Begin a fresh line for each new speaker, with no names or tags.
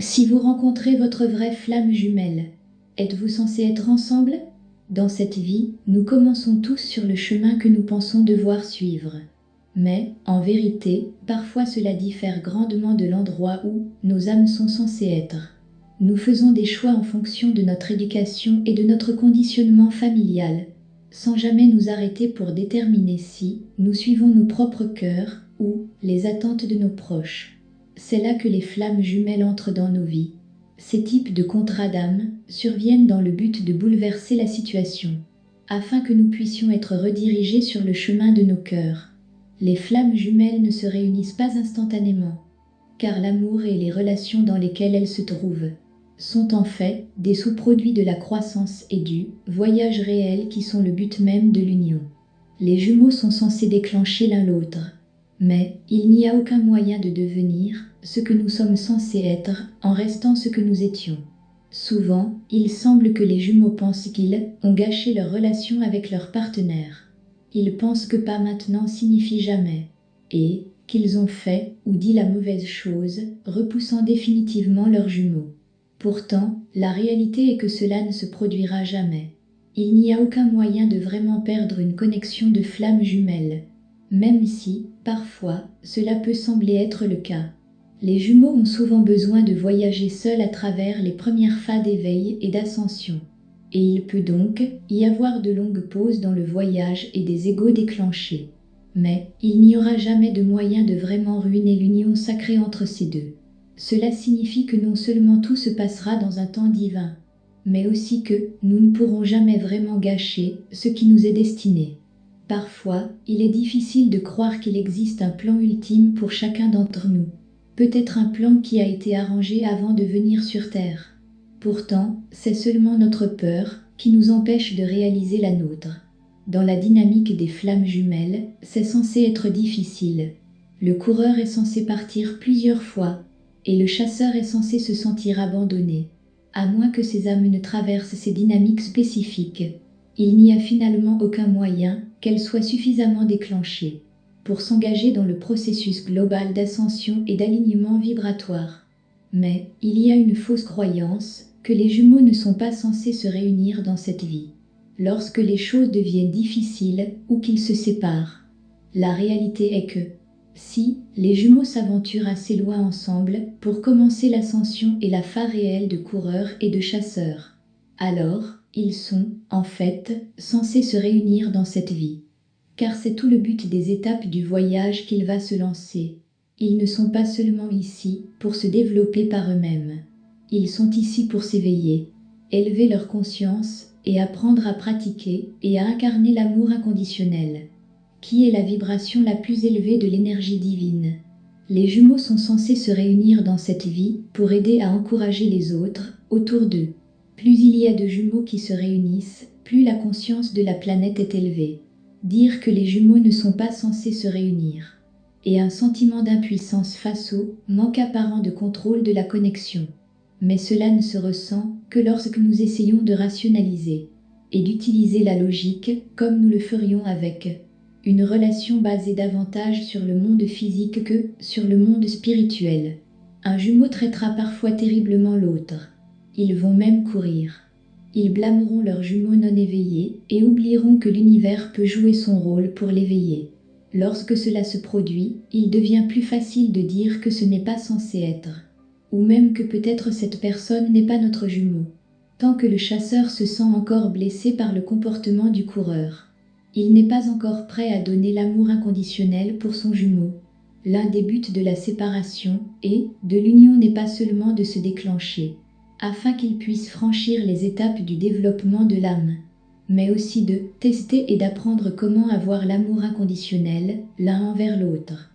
Si vous rencontrez votre vraie flamme jumelle, êtes-vous censé être ensemble? Dans cette vie, nous commençons tous sur le chemin que nous pensons devoir suivre. Mais, en vérité, parfois cela diffère grandement de l'endroit où nos âmes sont censées être. Nous faisons des choix en fonction de notre éducation et de notre conditionnement familial, sans jamais nous arrêter pour déterminer si nous suivons nos propres cœurs ou les attentes de nos proches. C'est là que les flammes jumelles entrent dans nos vies. Ces types de contrats d'âme surviennent dans le but de bouleverser la situation, afin que nous puissions être redirigés sur le chemin de nos cœurs. Les flammes jumelles ne se réunissent pas instantanément, car l'amour et les relations dans lesquelles elles se trouvent sont en fait des sous-produits de la croissance et du voyage réel qui sont le but même de l'union. Les jumeaux sont censés déclencher l'un l'autre, mais il n'y a aucun moyen de devenir ce que nous sommes censés être en restant ce que nous étions. Souvent, il semble que les jumeaux pensent qu'ils ont gâché leur relation avec leur partenaire. Ils pensent que pas maintenant signifie jamais, et qu'ils ont fait ou dit la mauvaise chose, repoussant définitivement leurs jumeaux. Pourtant, la réalité est que cela ne se produira jamais. Il n'y a aucun moyen de vraiment perdre une connexion de flammes jumelles, même si, parfois, cela peut sembler être le cas. Les jumeaux ont souvent besoin de voyager seuls à travers les premières phases d'éveil et d'ascension. Et il peut donc y avoir de longues pauses dans le voyage et des égos déclenchés. Mais il n'y aura jamais de moyen de vraiment ruiner l'union sacrée entre ces deux. Cela signifie que non seulement tout se passera dans un temps divin, mais aussi que nous ne pourrons jamais vraiment gâcher ce qui nous est destiné. Parfois, il est difficile de croire qu'il existe un plan ultime pour chacun d'entre nous. Peut-être un plan qui a été arrangé avant de venir sur Terre. Pourtant, c'est seulement notre peur qui nous empêche de réaliser la nôtre. Dans la dynamique des flammes jumelles, c'est censé être difficile. Le coureur est censé partir plusieurs fois, et le chasseur est censé se sentir abandonné. À moins que ces âmes ne traversent ces dynamiques spécifiques, il n'y a finalement aucun moyen qu'elles soient suffisamment déclenchées pour s'engager dans le processus global d'ascension et d'alignement vibratoire. Mais il y a une fausse croyance que les jumeaux ne sont pas censés se réunir dans cette vie, lorsque les choses deviennent difficiles ou qu'ils se séparent. La réalité est que, si les jumeaux s'aventurent assez loin ensemble pour commencer l'ascension et la phase réelle de coureurs et de chasseurs, alors ils sont, en fait, censés se réunir dans cette vie. Car c'est tout le but des étapes du voyage qu'il va se lancer. Ils ne sont pas seulement ici pour se développer par eux-mêmes. Ils sont ici pour s'éveiller, élever leur conscience et apprendre à pratiquer et à incarner l'amour inconditionnel, qui est la vibration la plus élevée de l'énergie divine. Les jumeaux sont censés se réunir dans cette vie pour aider à encourager les autres autour d'eux. Plus il y a de jumeaux qui se réunissent, plus la conscience de la planète est élevée. Dire que les jumeaux ne sont pas censés se réunir, et un sentiment d'impuissance face au manque apparent de contrôle de la connexion. Mais cela ne se ressent que lorsque nous essayons de rationaliser et d'utiliser la logique comme nous le ferions avec une relation basée davantage sur le monde physique que sur le monde spirituel. Un jumeau traitera parfois terriblement l'autre. Ils vont même courir. Ils blâmeront leurs jumeaux non éveillés et oublieront que l'univers peut jouer son rôle pour l'éveiller. Lorsque cela se produit, il devient plus facile de dire que ce n'est pas censé être, ou même que peut-être cette personne n'est pas notre jumeau, tant que le chasseur se sent encore blessé par le comportement du coureur. Il n'est pas encore prêt à donner l'amour inconditionnel pour son jumeau. L'un des buts de la séparation et de l'union n'est pas seulement de se déclencher, afin qu'il puisse franchir les étapes du développement de l'âme, mais aussi de tester et d'apprendre comment avoir l'amour inconditionnel l'un envers l'autre.